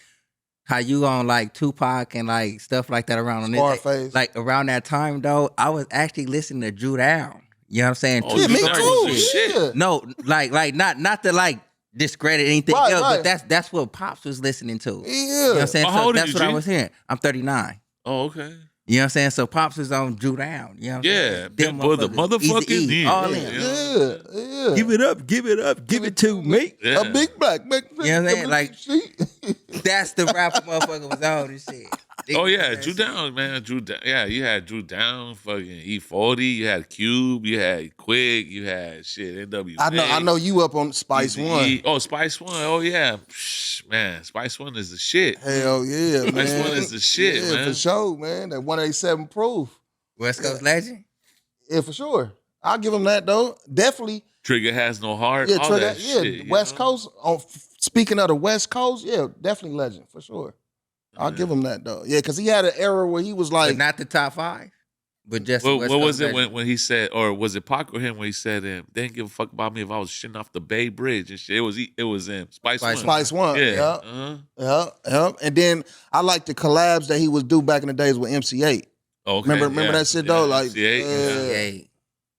How you on like Tupac and like stuff like that around Scarface. like around that time though, I was actually listening to Drew Down. You know what I'm saying? Oh, Yeah, me Drew Down too. was the shit. Yeah. No, like not to like discredit anything Right, else, right. but that's what Pops was listening to. You know Yeah. what I'm saying? How So old are that's you, what I G? was hearing. I'm 39. Oh, okay. You know what I'm saying? So Pops was on Drew Down. You know what I'm Yeah, saying? Big Boy, the motherfucking Easy E, yeah. all Yeah. in. Yeah. Give it up, give it to me. Yeah. A big black. You know what I'm saying? Like, that's the rap motherfucker was on and shit. Oh yeah, Drew Down, man. Drew Down. Yeah, you had Drew Down, fucking E40. You had Cube. You had Quick. You had shit NWA. I know you up on Spice Eazy-E. One. Oh, Spice One. Oh yeah, Psh, man. Spice One is the shit. Hell yeah, man. Spice One is the shit, yeah, man. for sure, man. That 187 proof. West Coast legend. Yeah, for sure. I'll give him that though. Definitely. Trigger has no heart. Yeah, all Trigger, that yeah. shit. West you know? Coast. Speaking of the West Coast, yeah, definitely legend for sure. I'll give him that though. Yeah, because he had an era where he was like, But not the top 5. But just What, West what Coast was it legend. when he said, or was it Pac or him when he said, they didn't give a fuck about me if I was shitting off the Bay Bridge and shit. It was Spice One. Spice One. Yeah. Yeah. Uh-huh. Yeah. And then I like the collabs that he was do back in the days with MC8. Oh, okay. Remember yeah. that shit though? Yeah, Like, MC8,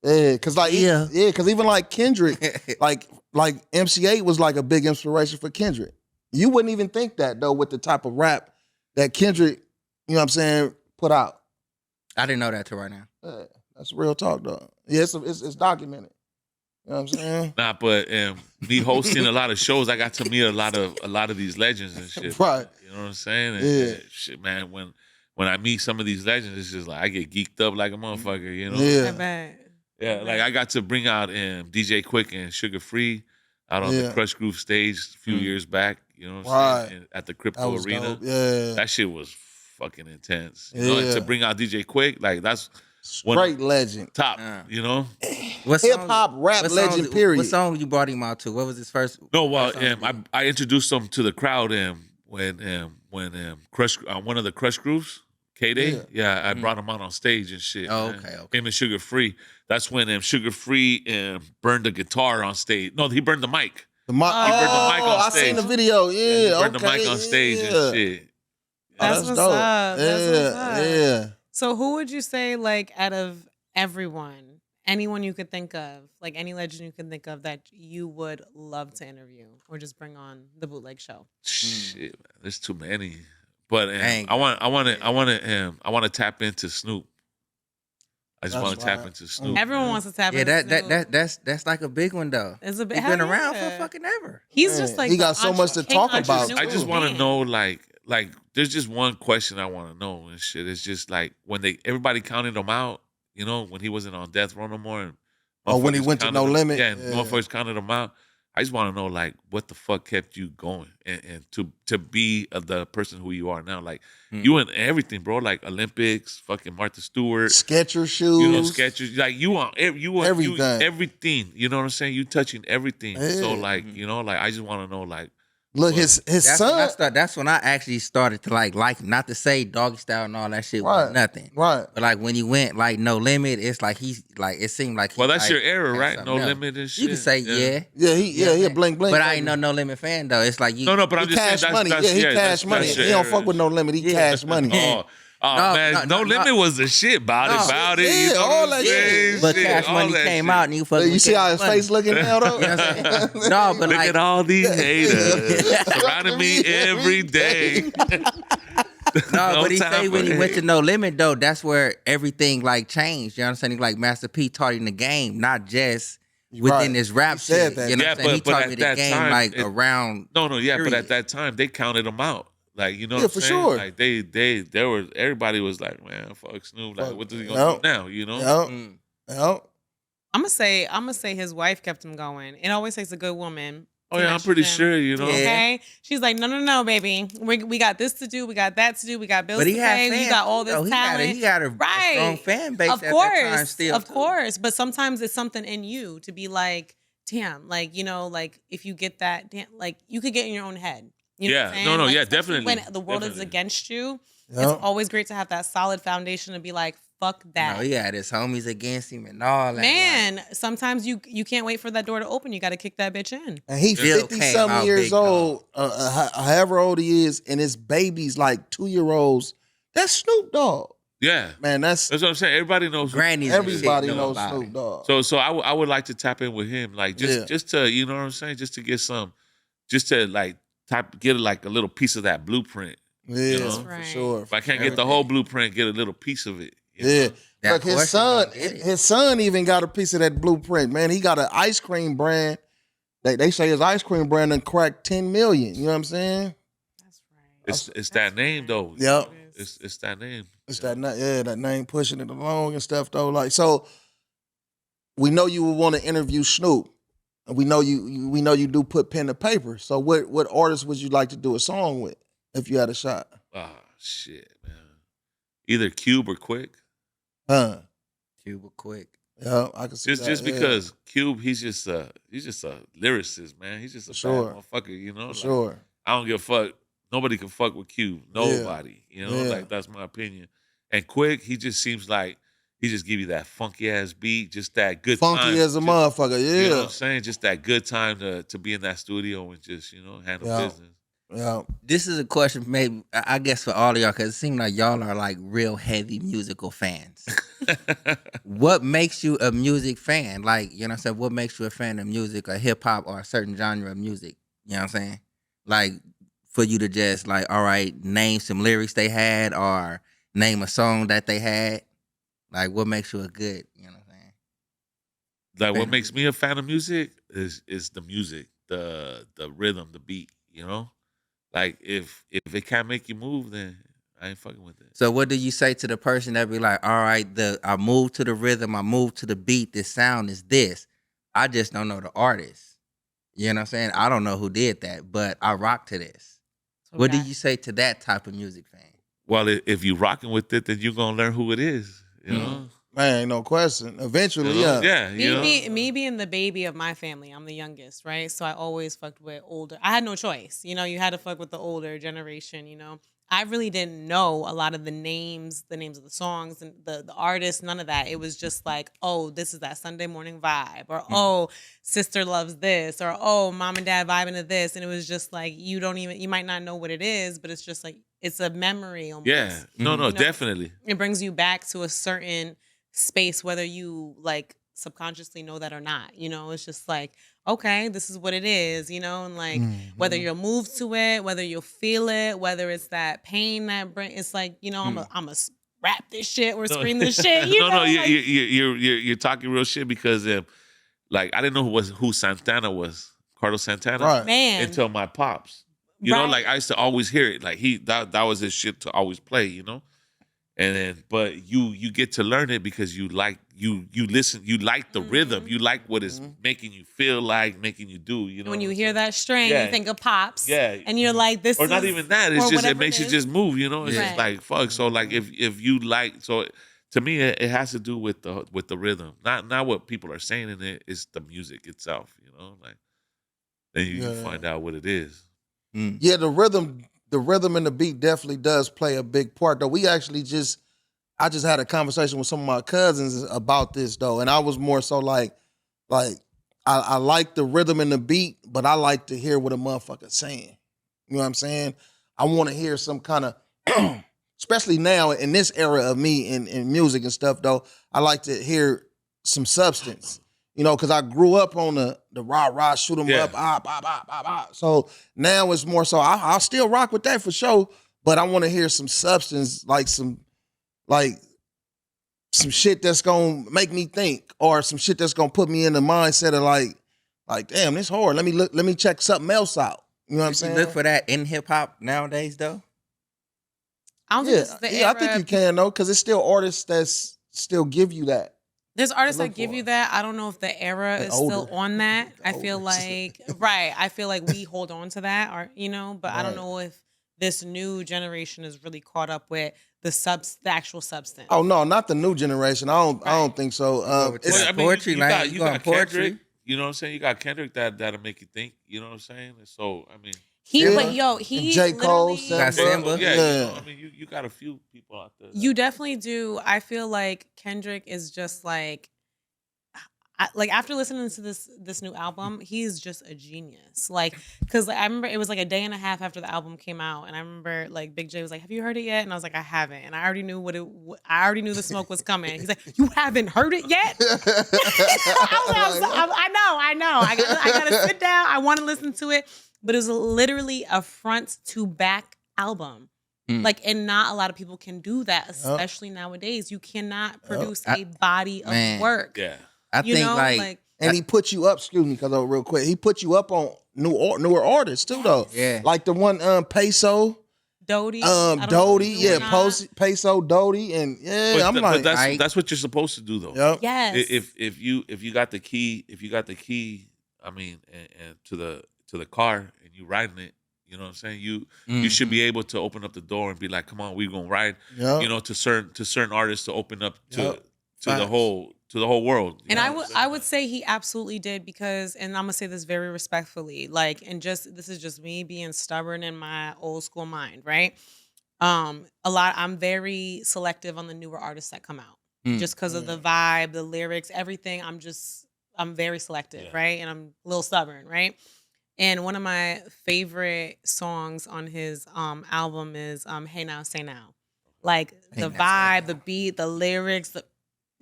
yeah, cause like, Yeah. cause even like Kendrick, like MC8 was like a big inspiration for Kendrick. You wouldn't even think that though with the type of rap that Kendrick, you know what I'm saying, put out. I didn't know that till right now. Yeah, that's real talk though. Yeah, it's documented. You know what I'm saying? Nah, but me hosting a lot of shows, I got to meet a lot of these legends and shit. Right. You know what I'm saying? And, Yeah. shit, man. When I meet some of these legends, it's just like I get geeked up like a motherfucker. You know? I Yeah. bet. Yeah. Like I got to bring out DJ Quick and Sugar Free out on the Yeah. Crush Groove stage a few years back. You know what I'm Right. saying? And at the That Crypto was Arena. dope. Yeah. That shit was fucking intense. You know, and Yeah. to bring out DJ Quick, like that's one Straight legend. top. You know. What Hip song- hop rap what legend, song- period. What song you brought him out to? What was his first? No, well, first song? I introduced him to the crowd when Crush one of the Crush Grooves, K-Day, I brought him out on stage and shit. Oh, man. okay. Him and Sugar Free. That's when Sugar Free burned the guitar on stage. No, he burned the mic. The mic. burned the mic on I stage. seen the video. Yeah, he burned okay, the mic on stage yeah. and shit. That's what's up. That's what's up. Yeah. So who would you say, like, out of everyone, anyone you could think of, like any legend you could think of that you would love to interview or just bring on the Bootleg Show? Shit, man, there's too many. But Dang. I want to tap into Snoop. I just That's want to tap right. into Snoop. Everyone man. wants to tap Yeah, into Snoop. that's like a big one though. It's a bit. He's been hell around yeah. for fucking ever. He's Man, just like he got the so much to king talk about. entrepreneur I just want to man. know, like, there's just one question I want to know and shit. It's just like when everybody counted him out, you know, when he wasn't on death row no more. And Oh, when he motherfuckers went to counted No him- Limit? Yeah, and Yeah. motherfuckers counted him out. I just want to know, like, what the fuck kept you going and to be the person who you are now. Like, you in everything, bro. Like Olympics, fucking Martha Stewart, Sketcher shoes. you know, sketches. Like you want Everything. everything. You know what I'm saying? You touching everything. So Yeah. like, you know, like I just want to know, like, Look, his son. That's when I actually started to like not to say doggy style and all that shit Right. was nothing. Right. But like when he went like No Limit, it's like he's like it seemed like he, well, that's like, your era, had right? something No else. limit and shit. You can say yeah. Yeah, he a bling bling. But I ain't no Limit fan though. It's like you No, but I'm He just saying cash that's, money. that's Yeah, he cash that's money. your He don't era. fuck with No Limit. He cash money. Oh, No, man, no, no limit was the shit about No, it. yeah, You know all what I'm that saying? shit. But Shit, Cash all Money that came shit. out and you fucking You see how his face looking now though? You know what I'm saying? No, but Look like at all these haters surrounding me every day. no, No but he time say when for he went to hate. No Limit though, that's where everything like changed. You know what I'm saying? Like Master P taught him the game, not just within Right. his rap He said shit. that. You know Yeah, what I'm saying? He but taught at me the that game time, like it- around. No, but Period. at that time they counted him out. Like, you know Yeah, what I'm for saying? sure. Like there were everybody was like, man, fuck Snoop. Like, what is he gonna Yup. do now? You know? Yep. Mm. Yep. I'm gonna say his wife kept him going. It always takes a good woman. Oh to yeah, I'm nurture pretty him. sure. You know. Yeah. Okay, she's like, no, baby. We got this to do. We got that to do. We got bills But to he had pay. fans. You got all this too, though. talent. He got a Right. strong fan base Of at that time course, still. of too. course. But sometimes it's something in you to be like, damn, like like if you get that, damn, like you could get in your own head. You know what I'm Yeah. saying? No. Like, Yeah. especially Definitely. when the world is Definitely. against you, Yeah. it's always great to have that solid foundation to be like, fuck that. No, he had his homies against him and all that. Man, sometimes you can't wait for that door to open. You got to kick that bitch in. And he Still 50 came something out years big dog. old, however old he is, and his baby's like 2-year-olds. That's Snoop Dogg. Yeah. Man, that's That's what I'm saying. Everybody knows. Grannies. everybody and shit knows about Snoop him. Dogg. So I would like to tap in with him, like just to you know what I'm saying, just to get some, just to like get like a little piece of that blueprint. yeah, know? for Right. sure. If I can't get the whole blueprint, get a little piece of it. you Yeah. know? That Look, his question son, gonna get it. his son even got a piece of that blueprint, man. He got an ice cream brand. They say his ice cream brand done cracked 10 million. You know what I'm saying? That's right. It's that name though. Yep. It's that name. It's that name pushing it along and stuff though. Like, so we know you would want to interview Snoop. And we know you do put pen to paper. So what artist would you like to do a song with if you had a shot? Oh shit, man. Either Cube or Quick. Huh. Cuba quick. Yeah, I can see Just that. because Cube, he's just a lyricist, man. He's just a Sure. bad motherfucker, you know. For Like, sure. I don't give a fuck. Nobody can fuck with Cube. Nobody. You know, Yeah. like that's my opinion. And Quick, he just seems like he just give you that funky ass beat, just that good Funky time. as a Just- motherfucker, You know what yeah. I'm saying? Just that good time to be in that studio and just, handle Yeah. business. Yeah. This is a question, maybe I guess for all of y'all, because it seems like y'all are like real heavy musical fans. What makes you a music fan? Like, you know what I'm saying? What makes you a fan of music or hip hop or a certain genre of music? You know what I'm saying? Like, for you to just like, all right, name some lyrics they had or name a song that they had. Like, what makes you a good, you know what I'm saying? Like what Fan. makes me a fan of music is the music, the rhythm, the beat, Like if it can't make you move, then I ain't fucking with it. So what do you say to the person that be like, all right, I move to the rhythm, I move to the beat, this sound is this. I just don't know the artist. You know what I'm saying? I don't know who did that, but I rock to this. What do you say to that type of music fan? Well, if you rocking with it, then you're gonna learn who it is. You know? Man, ain't no question. Eventually, You know? yeah. Yeah. Me being the baby of my family, I'm the youngest, right? So I always fucked with older. I had no choice. You had to fuck with the older generation, I really didn't know a lot of the names of the songs and the artists, none of that. It was just like, oh, this is that Sunday morning vibe, or oh, sister loves this, or oh, mom and dad vibing to this. And it was just like, you might not know what it is, but it's just like, it's a memory almost. Yeah. No, definitely. It brings you back to a certain space, whether you like subconsciously know that or not. It's just like, okay, this is what it is, and like whether you'll move to it, whether you'll feel it, whether it's that pain that brings, it's like, I'm a rap this shit or scream this shit. You're talking real shit because like I didn't know who Santana was, Carlos Santana, Right. Man. until my pops. Right. Like I used to always hear it. Like that was his shit to always play. And then, but you get to learn it because you listen, you like the rhythm, you like what it's making you feel like, making you do. When you hear that string, Yeah. you think of Pops. Yeah. And you're like, this or is. not even that. or It's just it whatever makes you is. just move. It's Right. just like fuck. So like if you like, so to me it has to do with the rhythm, not what people are saying in it. It's the music itself. Like then you can find out what it is. Yeah, the rhythm and the beat definitely does play a big part though. I just had a conversation with some of my cousins about this though, and I was more so like I like the rhythm and the beat, but I like to hear what a motherfucker's saying. You know what I'm saying? I want to hear some kind of, especially now in this era of me in music and stuff though, I like to hear some substance. Because I grew up on the rah-rah, shoot 'em Yeah. up, So now it's more so, I'll still rock with that for sure, but I want to hear some substance, like some shit that's gonna make me think, or some shit that's gonna put me in the mindset of like damn, this hard. Let me check something else out. You know what I'm You saying? look for that in hip hop nowadays, though. I don't think this is the I era. think you can though, because it's still artists that still give you that. There's artists look that give for. you that. I don't know if the era The is still older. on that. I feel older. like right. I feel like we hold on to that, or but I don't Right. know if this new generation is really caught up with the actual substance. Oh no, not the new generation. I don't think so. over to It's, that poetry, like, you you going got poetry? Kendrick. You know what I'm saying? You got Kendrick that'll make you think. You know what I'm saying? So I mean, He, Yeah. but yo, And he J. Cole, literally- Simba. Got Simba. yeah. Yeah. I mean, you got a few people out there. You definitely do. I feel like Kendrick is just like after listening to this new album, he's just a genius. Like, cause I remember it was like a day and a half after the album came out, and I remember like Big J was like, "Have you heard it yet?" And I was like, "I haven't." And I already knew I already knew the smoke was coming. He's like, "You haven't heard it yet?" I know. I gotta sit down. I want to listen to it, but it was literally a front to back album. Like, and not a lot of people can do that, especially nowadays. You cannot produce a body of work. Yeah. I think like and he put you up. Excuse me, because real quick, he put you up on newer artists too, though. Yeah. Like the one Peso, Doty, Doty, yeah, Peso, Doty, and yeah, But, I'm but like, that's what you're supposed to do though. yep. Yes. If you got the key, I mean, and to the car and you riding it, you know what I'm saying? You should be able to open up the door and be like, come on, we're gonna ride. Yep. You know, to certain artists to open up to Yep. to the whole world. And I would say he absolutely did, because, and I'm gonna say this very respectfully, like, and this is just me being stubborn in my old school mind, right? I'm very selective on the newer artists that come out, just because of the vibe, the lyrics, everything. I'm very selective, right? And I'm a little stubborn, right? And one of my favorite songs on his album is "Hey Now, Say Now." Like the vibe, the beat, the lyrics,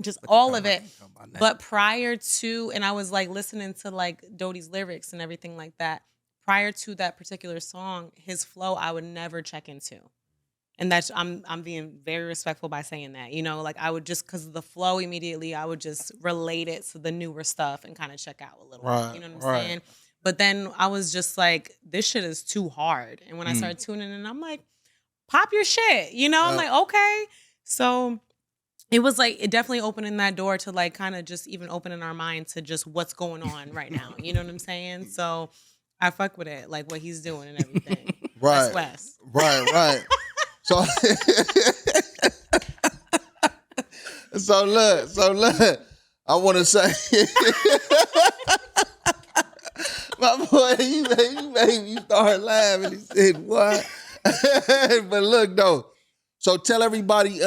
just all of it. But prior to, and I was like listening to like Doty's lyrics and everything like that. Prior to that particular song, his flow I would never check into, and that's I'm being very respectful by saying that. Like I would just, because of the flow immediately, I would just relate it to the newer stuff and kind of check out a little. Right, You know what I'm saying? But then I was just like, this shit is too hard. And when I started tuning in, I'm like, pop your shit. I'm like, okay. So it was like, it definitely opening that door to like kind of just even opening our mind to just what's going on right now. You know what I'm saying? So I fuck with it, like what he's doing and everything. Right. West. Right. So, so look. I want to say, my boy, he made me start laughing. He said, "What?" But look though. So tell everybody,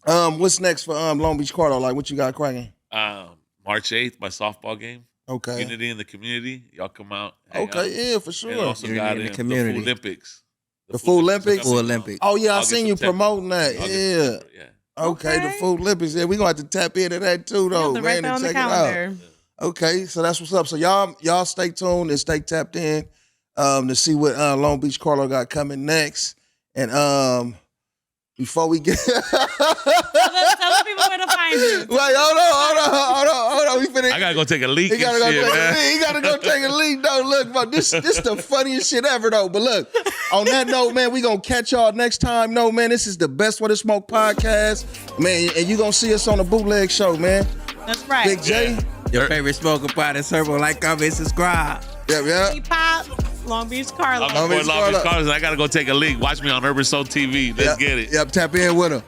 what's next for Long Beach Cardo? Like, what you got cracking? March 8th, my softball game. Okay. Unity in the community. Y'all come out. hang out. Okay. Yeah, for And sure. also Unity got in the the community. Food Olympics. The Food Olympics? Food Olympics. Oh yeah, I August, seen you September. promoting that. August, Yeah. September, yeah. Okay, the Okay. Food Olympics. Yeah, we gonna have to tap into that too, though, Right man, there and on the check it out. calendar. Okay, so that's what's up. So y'all stay tuned and stay tapped in to see what Long Beach Carlo got coming next. And before we get Tell the people where to find you. wait, hold on. We finna. I gotta go take a leak. He gotta go and shit, take a man. leak. He gotta go take a leak. No, look, bro, this the funniest shit ever, though. But look, on that note, man, we gonna catch y'all next time. No, man, this is the Best Way to Smoke podcast, man, and you gonna see us on the Bootleg Show, man. That's right. Big J. Your favorite smoker pot is Turbo. Like, comment, subscribe. Yeah. Pop, Long Beach Carlo. I'm going to Carlo. Long Beach Cars. I gotta go take a leak. Watch me on Urban Soul TV. Let's get it. Yep, tap in with him.